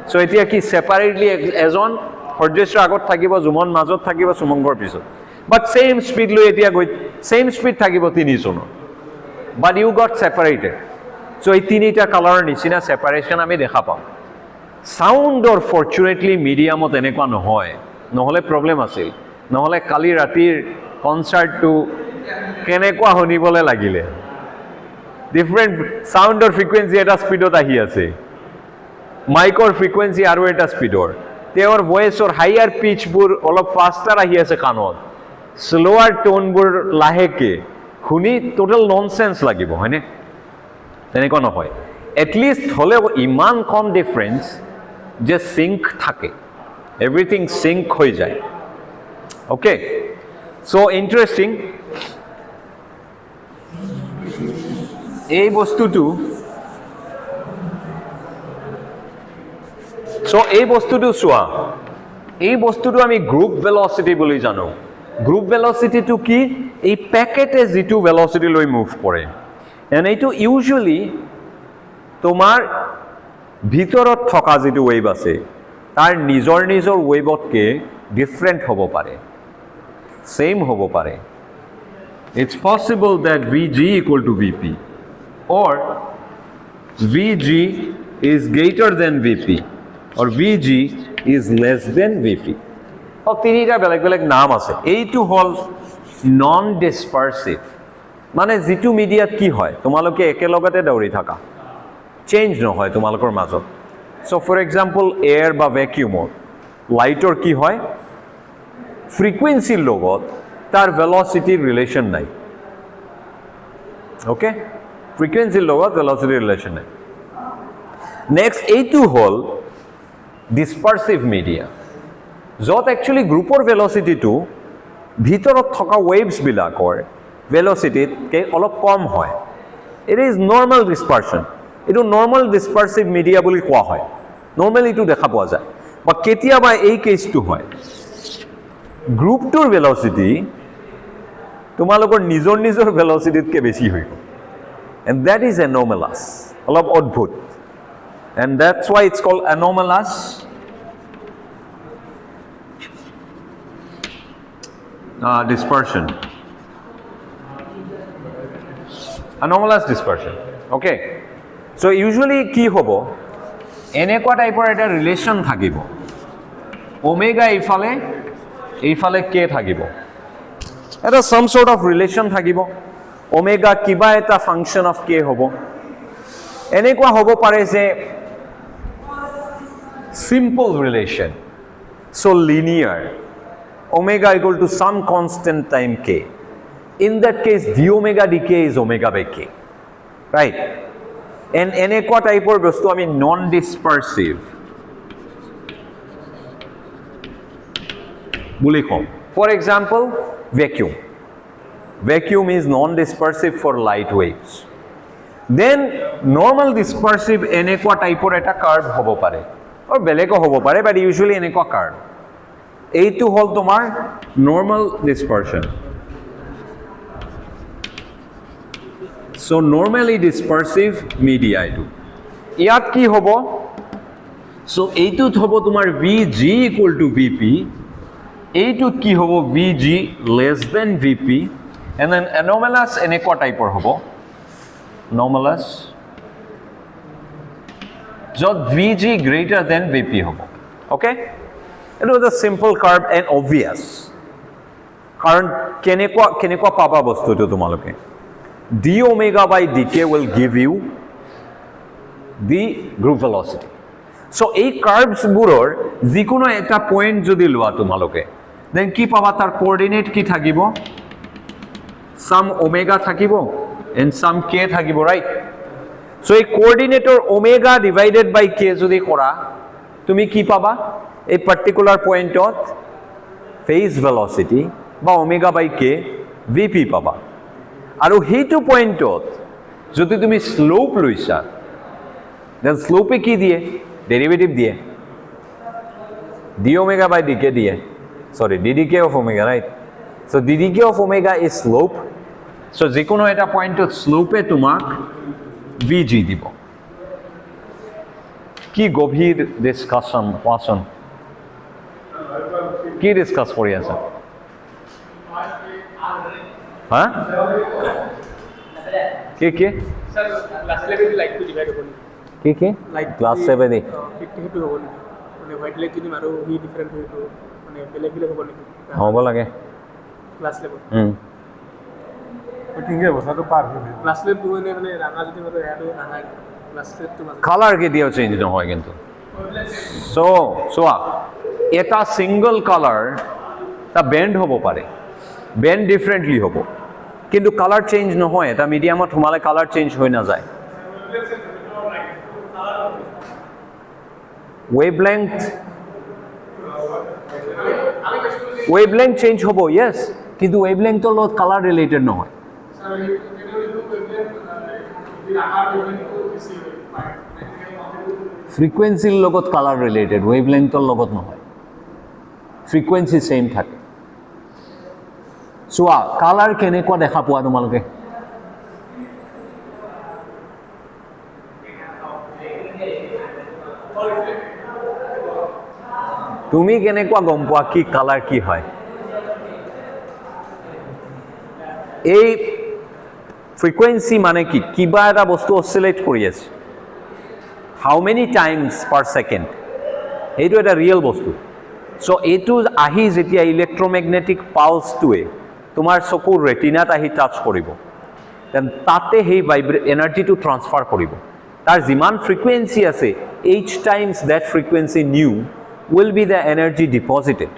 so' এতিয়া কি ছেপাৰেটলি এজন সৰ্যেশ্বৰ আগত থাকিব জুমন মাজত থাকিব সুমংগৰ পিছত বাট ছেইম স্পীড লৈ এতিয়া গৈ ছেইম স্পীড থাকিব তিনিজনৰ বাট ইউ গট ছেপাৰেটেড চ' এই তিনিটা কালাৰৰ নিচিনা ছেপাৰেশ্যন আমি দেখা পাওঁ চাউণ্ডৰ ফৰ্চুনেটলি মিডিয়ামত এনেকুৱা নহয় নহ'লে প্ৰব্লেম আছিল নহ'লে কালি ৰাতিৰ কনচাৰ্টটো কেনেকুৱা শুনিবলৈ লাগিলে ডিফাৰেণ্ট চাউণ্ডৰ ফ্ৰিকুৱেঞ্চি এটা স্পীডত আহি আছে মাইকৰ ফ্ৰিকুৱেঞ্চি আৰু এটা স্পীডৰ তেওঁৰ ভইচৰ হাইয়াৰ পিচবোৰ অলপ ফাষ্টাৰ আহি আছে কাণত শ্লোৱাৰ টোনবোৰ লাহেকে শুনি টোটেল ননচেন্স লাগিব হয়নে তেনেকুৱা নহয় এটলিষ্ট হ'লেও ইমান কম ডিফাৰেঞ্চ যে সিংক থাকে এভৰিথিং সিংক হৈ যায় অ'কে চ' ইণ্টাৰেষ্টিং এই বস্তুটো চোৱা এই বস্তুটো আমি গ্ৰুপ ভেলচিটি বুলি জানো গ্ৰুপ ভেলচিটিটো কি এই পেকেটে যিটো ভেলচিটি লৈ মুভ কৰে এণ্ড এইটো ইউজুৱেলি তোমাৰ ভিতৰত থকা যিটো ৱেভ আছে তাৰ নিজৰ ৱেভতকৈ ডিফাৰেণ্ট হ'ব পাৰে ছেইম হ'ব পাৰে it's possible that VG equal to VP or VG is greater than VP or VG is less than VP. তিনিটা বেলেগ বেলেগ নাম আছে। এইটো হল নন ডিসপারসিভ, মানে যিটো মিডিয়াত কি হয় তোমালোকে একেলগতে দৌৰি থাকা, চেঞ্জ নহয় তোমালোকৰ মাজত। সো ফৰ এক্সাম্পল এয়াৰ বা ভ্যাকুয়ামৰ লাইটৰ কি হয়, ফ্ৰিকুয়েন্সিৰ লগত তাৰ ভেলোসিটিৰ ৰিলেশন নাই। ওকে, ফ্ৰিকুয়েন্সিৰ লগত ভেলোসিটিৰ ৰিলেশন নাই। নেক্সট এইটো হল ডিসপাৰসিভ মিডিয়া, য'ত একচুৱেলি গ্ৰুপৰ ভেলোসিটিটো ভিতৰত থকা ৱেভছবিলাকৰ ভেলোসিটিতকৈ অলপ কম হয়। ইট ইজ নৰ্মেল ডিসপাৰশ্যন, এইটো নৰ্মেল ডিসপাৰসিভ মিডিয়া বুলি কোৱা হয়। নৰ্মেলি এইটো দেখা পোৱা যায়, বা কেতিয়াবা এই কেছটো হয় গ্ৰুপটোৰ ভেলোসিটি তোমালোকৰ নিজৰ নিজৰ ভেলোসিটিতকৈ বেছি হৈ গ'ল, এণ্ড দ্যাট ইজ এন'মেলাছ, অলপ অদ্ভুত, and that's why it's called anomalous dispersion. Anomalous dispersion. Okay. So usually কি হ'ব, এনেকুৱা টাইপৰ এটা ৰিলেশ্যন থাকিব, ওমেগা এইফালে কে থাকিব, এটা some sort of ৰিলেশ্যন থাকিব, ওমেগা কিবা এটা ফাংচন অফ কে হ'ব। এনেকুৱা হ'ব পাৰে যে simple relation, so linear, omega equal to some constant time k. In that case, d omega dk is omega by k, right? And এনেকুৱা টাইপৰ বস্তু আমি নন ডিসপাৰসিভ বুলি কম। For example vacuum, vacuum is non-dispersive for light waves. Then normal dispersive এনেকুৱা টাইপৰ এটা কাৰ্ভ হ'ব পাৰে, or বেলেগো হ'ব পাৰে, but usually এনেকুৱা কাৰ্ভ। এইটো হল তোমাৰ normal dispersion. So normally dispersive media এইটো। ইয়াত কি হ'ব, সো এইটোত হ'ব তোমাৰ VG ইকুয়াল টু VP, এইটোত কি হ'ব VG less than VP, and then anomalous এনেকুৱা টাইপৰ হ'ব, নৰ্মেলাছ য'ত VG গ্ৰেটাৰ দেন VP হ'ব। অ'কে, এইটো এটা চিম্পল কাৰ্ভ এণ্ড অবভিয়াছ, কাৰণ কেনেকুৱা পাবা বস্তুটো তোমালোকে, d omega by dk will give you the group velocity. So এই কাৰ্ভছবোৰৰ যিকোনো এটা পইণ্ট যদি লোৱা তোমালোকে, দেন কি পাবা, তাৰ কোঅৰ্ডিনেট কি থাকিব, সাম ওমেগা থাকিব এণ্ড সাম কে থাকিব, ৰাইট? সো এই কোঅৰ্ডিনেটৰ ওমেগা ডিভাইডেড বাই কে যদি কৰা, তুমি কি পাবা, এই পাৰ্টিকুলাৰ পইণ্টত ফেজ ভেলোসিটি বা ওমেগা বাই কে ভিপি পাবা। আৰু সেইটো পইণ্টত যদি তুমি স্লোপ লৈছা, দেন স্লোপে কি দিয়ে, ডেৰিভেটিভ দিয়ে, ডি ওমেগা বাই ডিকে দিয়ে, sorry ddk of omega, right? So ddk of omega is slope. So যিকোনো এটা পইণ্টত স্লোপে তোমাক ভিজি দিব। কি গভীৰ ডিছকাশ্যন, কোৱাচোন কি ডিছকাছ কৰি আছা? হা, কি কি ক্লাছ লেভেল লাইটটো ডিভাইড হ'ব নেকি? কি ক্লাছ 7 সেইটো হ'ব নেকি, মানে হোৱাইট লাইট যদি আৰু সি ডিফাৰেণ্ট সেইটো মানে বেলেগ বেলেগ হ'ব নেকি হ'ব লাগে ক্লাছ লেভেল? ঠিকে কথাটো পাৰ হৈ ক্লাছ লেভেলটো মানে ৰাঙা যদি মানে ইয়াতো ৰাঙা ক্লাছ লেভেলটো মাজত কালাৰ কেতিয়াও চেঞ্জ নহয় কিন্তু। সো চোৱা, এটা ছিংগল কালাৰ এটা বেণ্ড হ'ব পাৰে, বেণ্ড ডিফাৰেণ্টলি হ'ব, কিন্তু কালাৰ চেঞ্জ নহয়। এটা মিডিয়ামত সোমালে কালাৰ চেঞ্জ হৈ নাযায়। ৱেভলেংথ চেঞ্জ হ'ব, য়েছ, কিন্তু ৱেভলেংথৰ লগত কালাৰ ৰিলেটেড নহয়। ফ্ৰিকুৱেঞ্চিৰ লগত কালাৰ ৰিলেটেড, ৱেভলেংথৰ লগত নহয়। ফ্ৰিকুৱেঞ্চি চেম থাকে। চোৱা, কালাৰ কেনেকুৱা দেখা পোৱা তোমালোকে? তুমি কেনেকুৱা গম পোৱা কি কালাৰ কি হয়? এই ফ্ৰিকুৱেঞ্চি মানে কি, কিবা এটা বস্তু অচিলেট কৰি আছে, হাউ মেনি টাইমছ পাৰ ছেকেণ্ড, এইটো এটা ৰিয়েল বস্তু। চ' এইটো আহি যেতিয়া ইলেক্ট্ৰমেগনেটিক পালছটোৱে তোমাৰ চকুৰ ৰেটিনাত আহি টাচ কৰিব, দেন তাতে সেই এনাৰ্জিটো ট্ৰান্সফাৰ কৰিব। তাৰ যিমান ফ্ৰিকুৱেঞ্চি আছে, h times that frequency nu will be the energy deposited,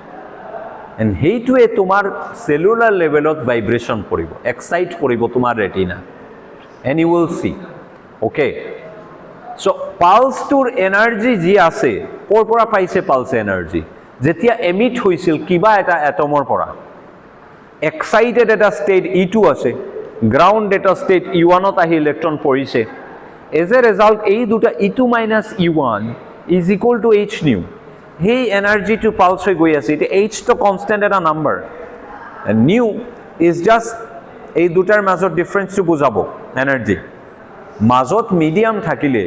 and সেইটোৱে তোমাৰ চেলুলাৰ লেভেলত ভাইব্ৰেশ্যন কৰিব, এক্সাইট কৰিব তোমাৰ retina, and you will see. Okay, so' পালছটোৰ এনাৰ্জি যি আছে, ক'ৰ পৰা পাইছে পালছে এনাৰ্জি? যেতিয়া এমিট হৈছিল কিবা এটা এটমৰ পৰা, এক্সাইটেড এটা ষ্টেট E2 আছে, গ্ৰাউণ্ড এটা ষ্টেট E1ত আহি ইলেক্ট্ৰন পৰিছে। এজ এ ৰেজাল্ট এই দুটা E2 minus E1 is equal to H new, সেই এনাৰ্জিটো পালছ হৈ গৈ আছে। এতিয়া এইচটো কনষ্টেণ্ট এটা নাম্বাৰ, নিউ ইজ জাষ্ট এই দুটাৰ মাজত ডিফাৰেঞ্চটো বুজাব এনাৰ্জি। মাজত মিডিয়াম থাকিলে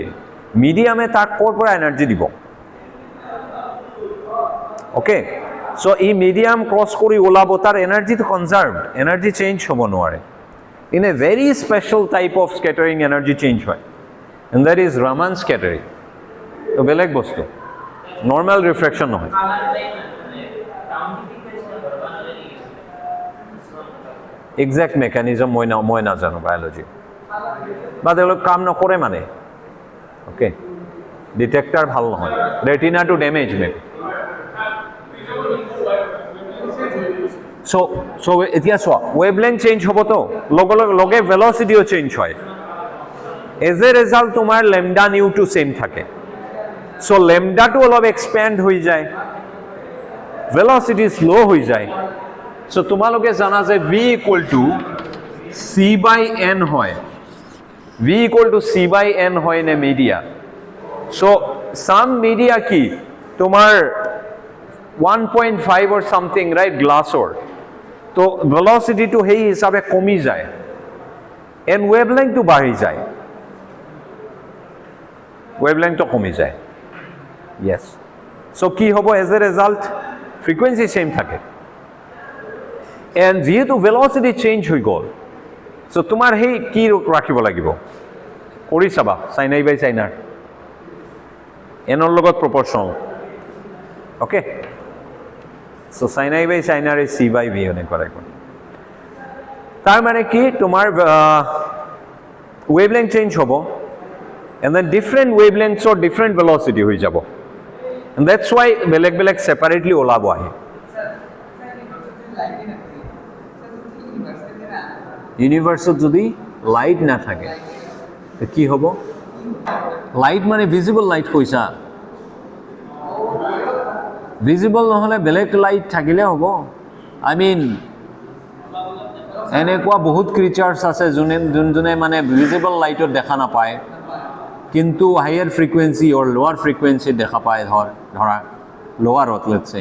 মিডিয়ামে তাক ক'ৰ পৰা এনাৰ্জি দিব? অ'কে, চ' ই মিডিয়াম ক্ৰছ কৰি ওলাব, তাৰ এনাৰ্জিটো কনজাৰ্ভ, এনাৰ্জি চেঞ্জ হ'ব নোৱাৰে। In a very special type of scattering energy change হয়, and that is Raman scattering. তো বেলেগ বস্তু, নৰ্মেল ৰিফ্ৰেকশ্যন নহয়। এক্সেক্ট মেকানিজম মই নাজানো বায়'লজি, বা তেওঁলোক কাম নকৰে মানে। অ'কে, ডিটেক্টাৰ ভাল নহয়, ৰেটিনাটো ডেমেজ মে। চ' এতিয়া চোৱা, ৱেভলেংথ চেঞ্জ হ'বতো, লগে ভেলচিটিও চেঞ্জ হয়। এজ এ ৰেজাল্ট তোমাৰ লেমডা নিউটো চেম থাকে। চ' লেমডাটো অলপ এক্সপেণ্ড হৈ যায়, ভেলচিটি শ্ল' হৈ যায়। চ' তোমালোকে জানা যে V ইকুৱেল টু C/N হয়, V ইকুৱেল টু C/N হয় নে মিডিয়া। চ' চাম মিডিয়া কি তোমাৰ 1.5 or something, right, গ্লাছৰ, তো ভেলচিটিটো সেই হিচাপে কমি যায়, এণ্ড ৱেভলেংথটো বাঢ়ি যায়, ৱেভলেংথটো কমি যায়। য়েছ, চ' কি হ'ব এজ এ ৰেজাল্ট? ফ্ৰিকুৱেঞ্চি চেম থাকে, এণ্ড যিহেতু ভেলচিটি চেঞ্জ হৈ গ'ল, চ' তোমাৰ সেই কি ৰাখিব লাগিব? কৰি চাবা চাইনাই বাই চাইনাৰ, এনৰ লগত প্ৰপৰ্চনেল। অ'কে, চ' চাইনাই বাই চাইনাৰ এই C/V এনেকুৱা টাইপৰ। তাৰ মানে কি তোমাৰ ৱেভলেংথ চেঞ্জ হ'ব, এণ্ড দেন ডিফাৰেণ্ট ৱেভলেংথছৰ ডিফাৰেণ্ট ভেলচিটি হৈ যাব, এণ্ড দেটছ ৱাই বেলেগ বেলেগ ছেপাৰেটলি ওলাব আহে। ইউনিভাৰ্চত যদি লাইট নাথাকে কি হ'ব? লাইট মানে ভিজিবল লাইট কৈছা? ভিজিবল নহ'লে বেলেগ লাইট থাকিলে হ'ব। আই মিন এনেকুৱা বহুত ক্ৰিচাৰ্ছ আছে যোনে মানে ভিজিবল লাইটত দেখা নাপায়, কিন্তু হায়াৰ ফ্ৰিকুৱেঞ্চি অৰ লোৱাৰ ফ্ৰিকুৱেঞ্চিত দেখা পায়, ধৰা লোৱাৰত লেটছ চে।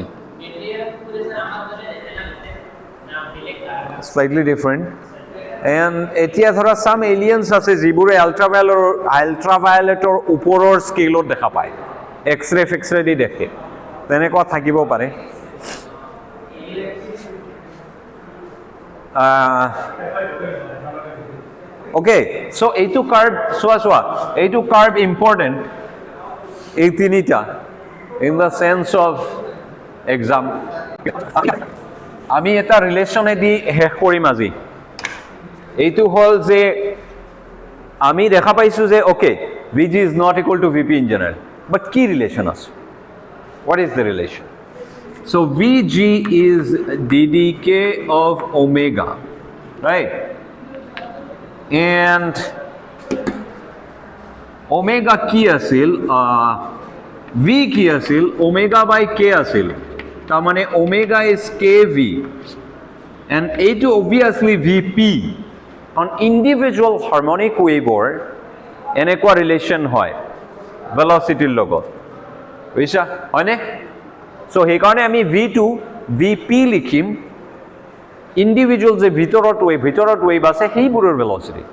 Slightly different. এণ্ড এতিয়া ধৰা চাম এলিয়েনছ আছে যিবোৰে আল্ট্ৰাভায়লেটৰ ওপৰৰ স্কেলত দেখা পায়, এক্সৰে দি দেখে, তেনেকুৱা থাকিব পাৰে। অ'কে, চ' এইটো কাৰ্ভ চোৱা, এইটো কাৰ্ভ ইম্পৰ্টেণ্ট, এই তিনিটা, in the sense of exam. আমি এটা ৰিলেশ্যনেদি শেষ কৰিম আজি। এইটো হ'ল যে আমি দেখা পাইছোঁ যে okay VG is not equal to VP in general, but কি ৰিলেশ্যন আছে? What is the relation? So' VG is DDK of omega, right? And omega কি আছিল? V কি আছিল? omega by K আছিল, তাৰমানে omega is KV, and এইটো obviously VP। on individual harmonic waveৰ এনেকুৱা ৰিলেশ্যন হয় ভেলচিটিৰ লগত, বুজিছা হয়নে? চ' সেইকাৰণে আমি V2 VP লিখিম, ইণ্ডিভিজুৱেল যে ভিতৰত ৱেভ আছে সেইবোৰৰ ভেলচিটি।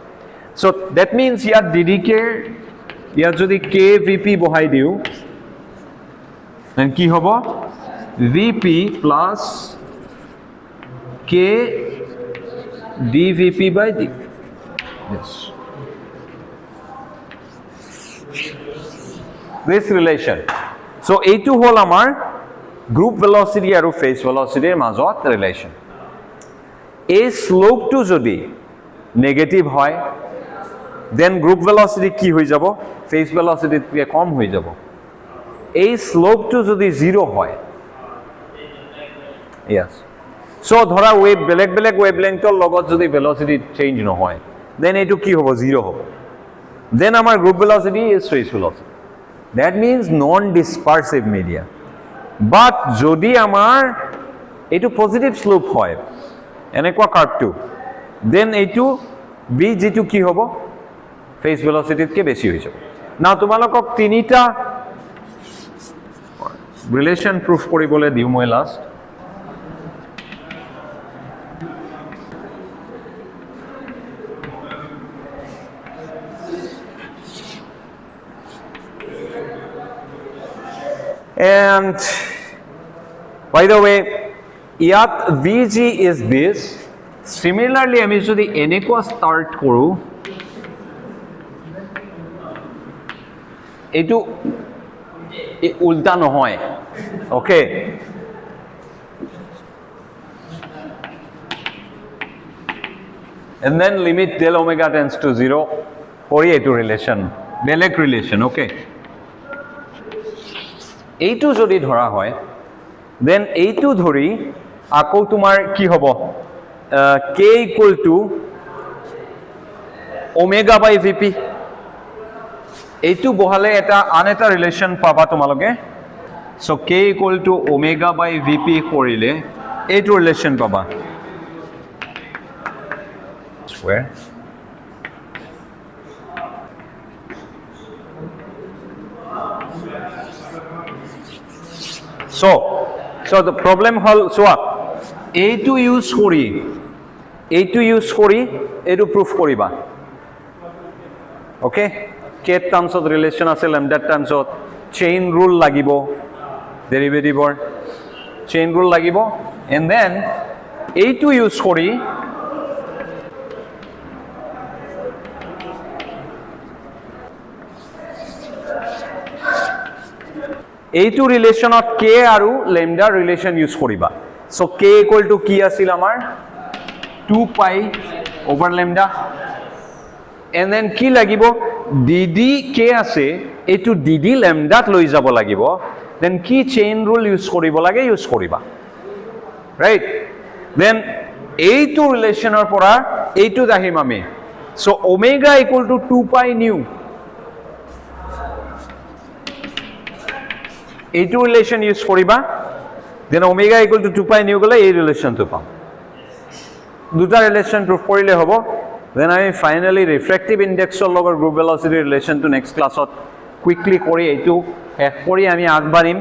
চ' ডেট মিনছ ইয়াত DDK, ইয়াত যদি KVP বহাই দিওঁ, কি হ'ব? VP plus K dVP by D. Yes. this relation. So এইটো হ'ল আমাৰ গ্ৰুপ ভেলচিটি আৰু ফেজ ভেলচিটিৰ মাজত ৰিলেশ্যন। এই শ্লোপটো যদি নেগেটিভ হয় দেন গ্ৰুপ ভেলচিটি কি হৈ যাব, ফেজ ভেলচিটিতকৈ কম হৈ যাব। এই শ্লোপটো যদি 0 হয়, yes, so ধৰা ৱেভ বেলেগ বেলেগ ৱেভলেংথৰ লগত যদি ভেলচিটি চেঞ্জ নহয় দেন এইটো কি হ'ব, 0 হ'ব। দেন আমাৰ group velocity is phase velocity. That means non-dispersive media. But যদি আমাৰ এইটো পজিটিভ শ্লোপ হয় এনেকুৱা কাৰ্ভটো, দেন এইটো বি যিটো কি হ'ব, ফেজ ভেলচিটিতকৈ বেছি হৈ যাব। না তোমালোকক তিনিটা ৰিলেশ্যন প্ৰুফ কৰিবলৈ দিওঁ মই last. And by the way, ইয়াত VG is this. Similarly, আমি যদি এনেকুৱা start কৰোঁ, এইটো উল্টা নহয়, okay? And then limit del omega tends to 0 কৰি এইটো ৰিলেশ্যন, বেলেগ ৰিলেশ্যন, okay? এইটো যদি ধৰা হয় দেন এইটো ধৰি আকৌ তোমাৰ কি হ'ব, k equal to omega by vp, এইটো বহালে এটা আন এটা ৰিলেশ্যন পাবা তোমালোকে। so k equal to omega by vp কৰিলে এইটো ৰিলেশ্যন পাবা। where so the problem হল চোৱা, এইটো ইউজ কৰি এইটো প্ৰুফ কৰিবা, ওকে? কেট টাৰ্মছত ৰিলেশ্যন আছে, লেমডাৰ টাৰ্মছত চেইন ৰুল লাগিব, ডেৰিভেটিভৰ চেইন ৰুল লাগিব, এণ্ড দেন এইটো ইউজ কৰি এইটো ৰিলেশ্যনত কে আৰু লেমডাৰ ৰিলেশ্যন ইউজ কৰিবা। চ' কে ইকুৱেল টু কি আছিল আমাৰ 2 পাই অভাৰ লেমডা, এণ্ড দেন কি লাগিব, ডিডি কে আছে এইটো ডিডি লেমডাত লৈ যাব লাগিব, দেন কি চেইন ৰুল ইউজ কৰিব লাগে ইউজ কৰিবা, ৰাইট? দেন এইটো ৰিলেশ্যনৰ পৰা এইটোত আহিম আমি। চ' ওমেগা ইকুৱেল টু 2 পাই নিউ, এইটো ৰিলেশ্যন ইউজ কৰিবা, দেন ওমেগা ইকুৱেল টু 2 পাই নিউ গ'লে এই ৰিলেশ্যনটো পাম। দুটা ৰিলেশ্যন প্ৰুফ কৰিলে হ'ব। দেন আমি ফাইনেলি ৰিফ্ৰেক্টিভ ইণ্ডেক্সৰ লগত গ্ৰুপ ভেলচিটি ৰিলেশ্যনটো নেক্সট ক্লাছত কুইকলি কৰি এইটো শেষ কৰি আমি আগবাঢ়িম।